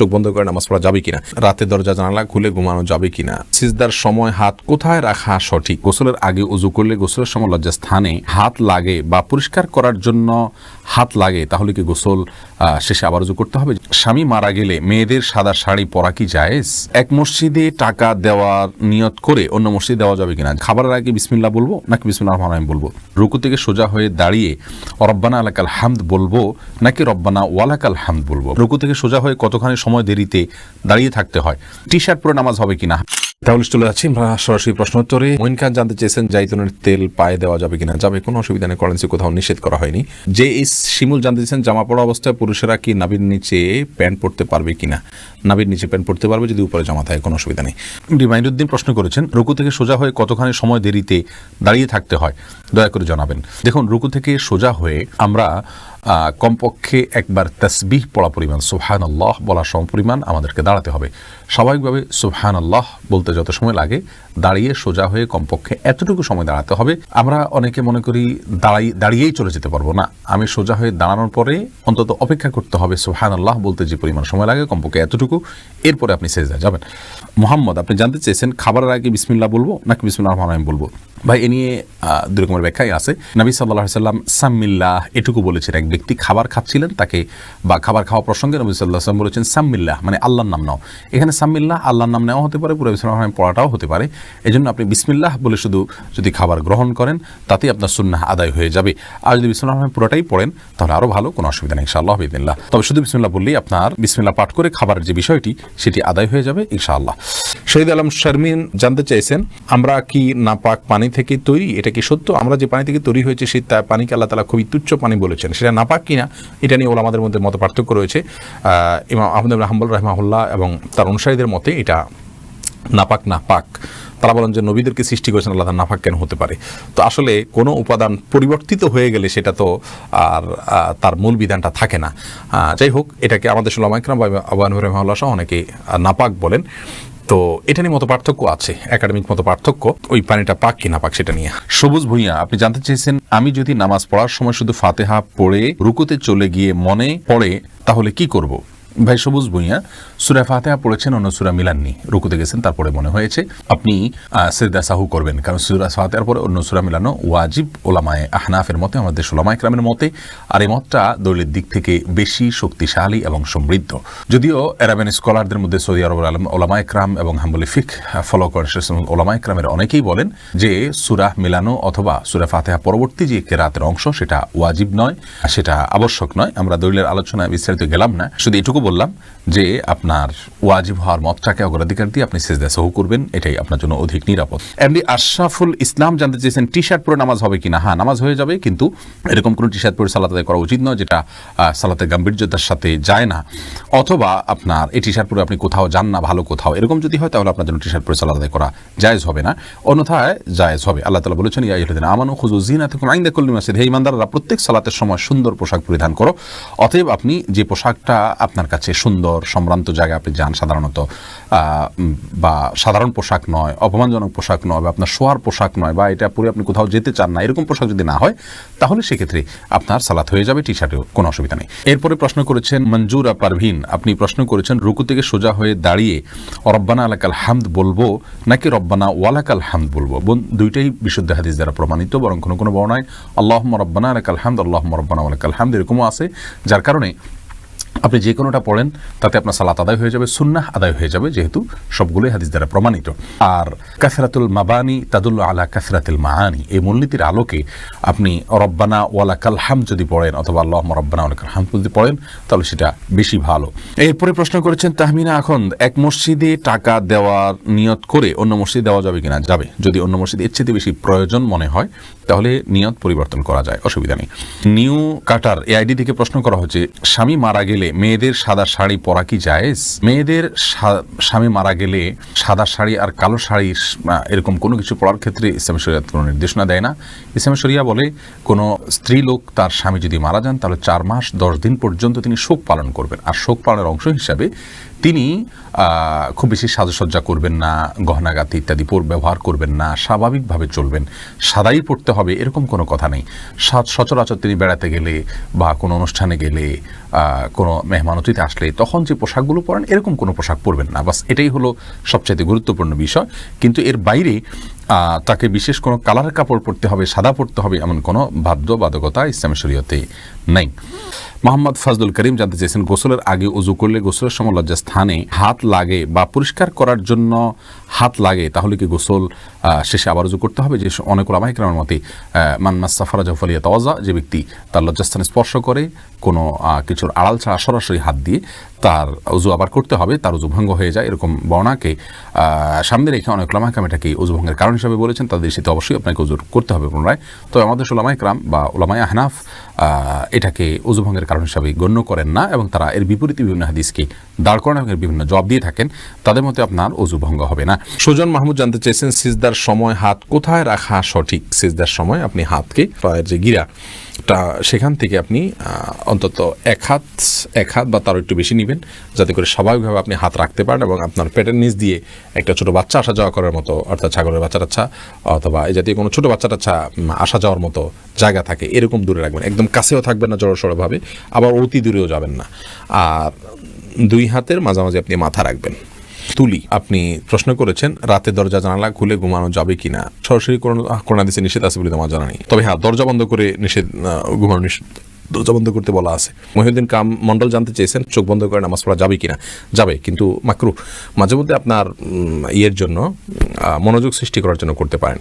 চোখ বন্ধ করে নামাজ পড়া যাবে কিনা, রাতে দরজা জানালা খুলে ঘুমানো যাবে কিনা, সিজদার সময় হাত কোথায় রাখা সঠিক, গোসলের আগে উযু করলে গোসলের সময় লজ্জাস্থানে হাত লাগে বা পরিষ্কার করার জন্য হাত লাগে, তাহলে কি গোসল শেষে আবার উযু করতে হবে? স্বামী মারা গেলে মেয়েদের সাদা শাড়ি পরা কি জায়েজ? এক মসজিদে টাকা দেওয়ার নিয়ত করে অন্য মসজিদে দেওয়া যাবে কিনা? খাবারের আগে বিসমিল্লাহ বলবো নাকি বিসমিল্লাহির রহমানির রহিম বলবো? রুকু থেকে সোজা হয়ে দাঁড়িয়ে রব্বানা লাকাল হামদ বলবো নাকি রব্বানা ওয়ালাকাল হামদ বলবো? রুকু থেকে সোজা হয়ে কতখানি সময় দেরিতে দাঁড়িয়ে থাকতে হয়? টি শার্ট পরে নামাজ হবে কিনা? তাহলে চলে যাচ্ছি আমরা সরাসরি প্রশ্ন উত্তরে। মঈন খান জানতে চেয়েছেন জাইতুনের তেল পায়ে দেওয়া যাবে কিনা? যাবে, কোনো অসুবিধা নেই, কারেন্সি কোথাও নিষেধ করা হয়নি। যে শিমুল জানতে চেয়েছেন জামা পড়া অবস্থায় পুরুষেরা কি নাভির নিচে প্যান্ট পরতে পারবে কিনা? নাভির নিচে প্যান্ট পরতে পারবে যদি উপরে জামা থাকে, কোনো অসুবিধা নেই। রিমাইন্ডুদ্দিন প্রশ্ন করেছেন রুকু থেকে সোজা হয়ে কতখানি সময় দেরিতে দাঁড়িয়ে থাকতে হয়, দয়া করে জানাবেন। দেখুন, রুকু থেকে সোজা হয়ে আমরা কমপক্ষে একবার তাসবিহ পড়া পরিমাণ সুবহানাল্লাহ বলার সমপরিমাণ আমাদেরকে দাঁড়াতে হবে। স্বাভাবিকভাবে সুবহানাল্লাহ বলতে যত সময় লাগে, দাঁড়িয়ে সোজা হয়ে কমপক্ষে এতটুকু সময় দাঁড়াতে হবে। আমরা অনেকে মনে করি দাঁড়িয়েই চলে যেতে পারবো না, আমি সোজা হয়ে দাঁড়ানোর পরে অন্তত অপেক্ষা করতে হবে সুবহানাল্লাহ বলতে যে পরিমাণ সময় লাগে, কমপক্ষে এতটুকু, এরপরে আপনি সেজদায় যাবেন। মোহাম্মদ, আপনি জানতে চেয়েছেন খাবারের আগে বিসমিল্লাহ বলবো নাকি বিসমিল্লাহির রহমানির রহিম বলবো? ভাই, এ নিয়ে দুই রকমের ব্যাখ্যাই আছে। নবী সাল্লাল্লাহু আলাইহি সাল্লাম সাম্মিল্লাহ এটুকু বলেছেন। এক ব্যক্তি খাবার খাচ্ছিলেন, তাকে বা খাবার খাওয়া প্রসঙ্গে নবী সাল্লাল্লাহু আলাইহি সাল্লাম বলেছেন সাম্মিল্লাহ, মানে আল্লাহর নাম নাও। এখানে সাম্মিল্লাহ আল্লাহর নাম নেওয়া হতে পারে, পুরো বিসমিল্লাহির রহমানির পড়াটাও হতে পারে। এজন্য আপনি বিসমিল্লাহ বলে শুধু যদি খাবার গ্রহণ করেন, তাতেই আপনার সুন্নাহ আদায় হয়ে যাবে। আর যদি বিসমিল্লাহির রহমানির পুরোটাই পড়েন তাহলে আরও ভালো, কোনো অসুবিধা নেই ইনশাআল্লাহ বিইذনিল্লাহ। তবে শুধু বিসমিল্লাহ বললেই আপনার বিসমিল্লাহ পাঠ করে খাবারের যে বিষয়টি সেটি আদায় হয়ে যাবে ইনশাআল্লাহ। শহীদ আলম শারমিন জানতে চাইছেন আমরা কি নাপাক পানি থেকে তৈরি, এটা কি সত্য? আমরা যে পানি থেকে তৈরি হয়েছে সেই পানিকে আল্লাহ তাআলা খুবই তুচ্ছ পানি বলেছেন, সেটা নাপাক কিনা এটা নিয়ে ওলামাদের মধ্যে মত পার্থক্য রয়েছে। ইমাম আহমদ ইবনে হাম্বল রাহিমাহুল্লাহ এবং তার অনুসারীদের মতে এটা নাপাক না পাক। তারা বলেন যে নবীদেরকে সৃষ্টি করেছেন আল্লাহ, নাপাক কেন হতে পারে? তো আসলে কোনো উপাদান পরিবর্তিত হয়ে গেলে সেটা তো আর তার মূল বিধানটা থাকে না। যাই হোক, এটাকে আমাদের উলামায়ে কেরাম বা আবু হানিফা রাহিমাহুল্লাহ সহ অনেকে নাপাক বলেন। তো এটা নিয়ে মত পার্থক্য আছে, একাডেমিক মত পার্থক্য, ওই পানিটা পাক কি না পাক সেটা নিয়ে। সবুজ ভুঁইয়া, আপনি জানতে চেয়েছেন আমি যদি নামাজ পড়ার সময় শুধু ফাতিহা পড়ে রুকুতে চলে গিয়ে মনে পড়ে তাহলে কি করব? ভাই সবুজ ভুঁইয়া, সূরা ফাতিহা পড়েছেন, অন্য সূরা মিলাননি, রুকুতে গেছেন, তারপরে মনে হয়েছে, আপনি সিজদা সাহু করবেন, কারণ সূরা ফাতিহার পরে অন্য সূরা মিলানো ওয়াজিব ওলামায়ে আহনাফের মতে, আমাদের উলামায়ে কেরামের মতে। আর এই মতটা দলিলের দিক থেকে বেশি শক্তিশালী এবং সমৃদ্ধ। যদিও আরাবিয়ান স্কলারদের মধ্যে সৌদি আরবের ওলামায়ে কেরাম এবং হাম্বলি ফিক ফলো করেন ওলামায়ে কেরামের অনেকেই বলেন যে সূরা মিলানো অথবা সূরা ফাতিহা পরবর্তী যে কেরাতের অংশ সেটা ওয়াজিব নয়, সেটা আবশ্যক নয়। আমরা দলিলের আলোচনায় বিস্তারিত গেলাম না, শুধু এটুকু বললাম যে আপনার ওয়াজিব হওয়ার মতটাকে অগ্রাধিকার দিয়ে আপনি সিজদা সাহু করবেন, এটাই আপনার জন্য অধিক নিরাপদ। এমডি আশরাফুল ইসলাম জানতে চেয়েছেন টি শার্ট পরে নামাজ হবে কিনা? হ্যাঁ, নামাজ হয়ে যাবে, কিন্তু এরকম কোনো টি শার্ট পরে সালাত আদায় করা উচিত নয় যেটা সালাতের গাম্ভীর্যতার সাথে যায় না, অথবা আপনার এই টি শার্ট পরে আপনি কোথাও যান না ভালো কোথাও, এরকম যদি হয় তাহলে আপনার জন্য টি শার্ট পরে সালাত আদায় করা জায়েজ হবে না, অন্যথায় জায়েজ হবে। আল্লাহ তাআলা বলেছেন ইয়া আইয়ুহাল্লাযীনা আমানু খুযু যিনাতাকুম ইনদা কুল্লি মাসজিদ, হে ঈমানদাররা প্রত্যেক সালাতের সময় সুন্দর পোশাক পরিধান করো। অতএব আপনি যে পোশাকটা আপনার কাছে সুন্দর, সম্ভ্রান্ত জায়গায় আপনি যান সাধারণত, বা সাধারণ পোশাক নয়, অপমানজনক পোশাক নয়, বা আপনার শোয়ার পোশাক নয়, বা এটা পরে আপনি কোথাও যেতে চান না, এরকম পোশাক যদি না হয় তাহলে সেক্ষেত্রে আপনার সালাত হয়ে যাবে, টি শার্টেও কোনো অসুবিধা নেই। এরপরে প্রশ্ন করেছেন মঞ্জুরা পারভিন, আপনি প্রশ্ন করেছেন রুকু থেকে সোজা হয়ে দাঁড়িয়ে রব্বানা লাকাল হামদ বলবো নাকি রব্বানা ওয়ালাকাল হামদ বলবো? দুইটাই বিশুদ্ধ হাদিস দ্বারা প্রমাণিত, বরং কোনো কোনো বর্ণায় আল্লাহুম্মা রব্বানা লাকাল হামদ, আল্লাহুম্মা রব্বানা ওয়ালাকাল হামদ এরকমও আছে, যার কারণে আপনি যে কোনোটা পড়েন তাতে আপনার সালাত আদায় হয়ে যাবে, সুন্নাহ আদায় হয়ে যাবে, যেহেতু সবগুলোই হাদিস দ্বারা প্রমাণিত। আর কাসরাতুল মাবানি তাদুল্লু আলা কাসরাতিল মাআনি, এই মূলনীতির আলোকে আপনি রব্বানা ওয়ালাকাল হামদ যদি পড়েন অথবা আল্লাহুম্মা রব্বানা ওয়ালাকাল হামদ যদি পড়েন তাহলে সেটা বেশি ভালো। এরপরে প্রশ্ন করেছেন তাহমিনা আখন্দ, এক মসজিদে টাকা দেওয়ার নিয়ত করে অন্য মসজিদে দেওয়া যাবে কিনা? যাবে, যদি অন্য মসজিদে এর চেয়ে বেশি প্রয়োজন মনে হয় তাহলে নিয়ত পরিবর্তন করা যায়, অসুবিধা নেই। নিউ কাটার এআইডি থেকে প্রশ্ন করা হচ্ছে স্বামী মারা গেলে মেয়েদের সাদা শাড়ি পরা কি জায়েজ? মেয়েদের স্বামী মারা গেলে সাদা শাড়ি আর কালো শাড়ি এরকম কোনো কিছু পরার ক্ষেত্রে ইসলাম শরিয়াত কোনো নির্দেশনা দেয় না। ইসলাম শরিয়া বলে কোনো স্ত্রী লোক তার স্বামী যদি মারা যান তাহলে 4 মাস 10 দিন পর্যন্ত তিনি শোক পালন করবেন, আর শোক পালনের অংশ হিসাবে তিনি খুব বেশি সাজসজ্জা করবেন না, গহনাগাতি ইত্যাদি ব্যবহার করবেন না, স্বাভাবিকভাবে চলবেন, সাদাই পড়তে হবে এরকম কোনো কথা নেই। সচরাচর তিনি বেড়াতে গেলে বা কোনো অনুষ্ঠানে গেলে, কোনো মেহমান অতিথি আসলে তখন যে পোশাকগুলো পরেন এরকম কোনো পোশাক পরবেন না। বাস এটাই হলো সবচেয়ে গুরুত্বপূর্ণ বিষয়। কিন্তু এর বাইরে তাকে বিশেষ কোনো কালারের কাপড় পরতে হবে, সাদা পরতে হবে, এমন কোনো বাধ্যবাধকতা ইসলামী শরীয়তে নেই। মোহাম্মদ ফাজলুল করিম জানতে চেয়েছেন, গোসলের আগে উযু করলে গোসলের সময় লজ্জাস্থানে হাত লাগে বা পরিষ্কার করার জন্য হাত লাগে, তাহলে কি গোসল শেষে আবার উযু করতে হবে? যে অনেক উলামায়ে কেরামের মতে মান মাসসা ফারাজাহু ফালিয়াতাওয়াজ্জা, যে ব্যক্তি তার লজ্জাস্থানে স্পর্শ করে কোনো কিছুর আড়াল ছাড়া সরাসরি হাত দিয়ে, তার উযু আবার করতে হবে, তার উযু ভঙ্গ হয়ে যায়। এরকম বর্ণনাকে সামনে রেখে অনেক উলামায়ে কেরাম এটাকে উযু ভঙ্গের কারণ হিসেবে বলেছেন। তাদের দৃষ্টিতে অবশ্যই আপনাকে উযু করতে হবে পুনরায়। তবে আমাদের উলামায়ে কেরাম বা উলামায়ে আহনাফ এটাকে উযু ভঙ্গের কারণ হিসাবে গণ্য করেন না, এবং তারা এর বিপরীতে বিভিন্ন হাদিসকে দাঁড় করান এবং বিভিন্ন জবাব দিয়ে থাকেন। তাদের মতে আপনার উযু ভঙ্গ হবে না। সুজন মাহমুদ জানতে চেয়েছেন, সিজদার সময় হাত কোথায় রাখা সঠিক? সিজদার সময় আপনি হাতকে পায়ের যে গিরাটা সেখান থেকে আপনি অন্তত এক হাত বা তার একটু বেশি নেবেন, যাতে করে স্বাভাবিকভাবে আপনি হাত রাখতে পারেন এবং আপনার পেটের নিচ দিয়ে একটা ছোট বাচ্চা আসা যাওয়া করার মতো, অর্থাৎ ছাগলের বাচ্চা টাচ্চা অথবা এই জাতীয় কোনো ছোট বাচ্চা টাচ্চা আসা যাওয়ার মতো জায়গা থাকে এরকম দূরে রাখবেন। একদম কাছেও থাকবেন না জড়সড়ভাবে, আবার অতি দূরেও যাবেন না। আর দুই হাতের মাঝামাঝি আপনি মাথা রাখবেন। তুলি আপনি প্রশ্ন করেছেন, রাতে দরজা জানালা খুলে ঘুমানো যাবে কিনা? সরাসরি কোরআন হাদিসে নিষেধ আছে বলে আমার জানা নেই। তবে হ্যাঁ, দরজা বন্ধ করে ঘুমানো নিষেধ, দরজা বন্ধ করতে বলা আছে। মহিউদ্দিন কাম মন্ডল জানতে চেয়েছেন, চোখ বন্ধ করে নামাজ পড়া যাবে কিনা? যাবে, কিন্তু মাকরুহ। মাঝে মধ্যে আপনার ইয়ের জন্য, মনোযোগ সৃষ্টি করার জন্য করতে পারেন।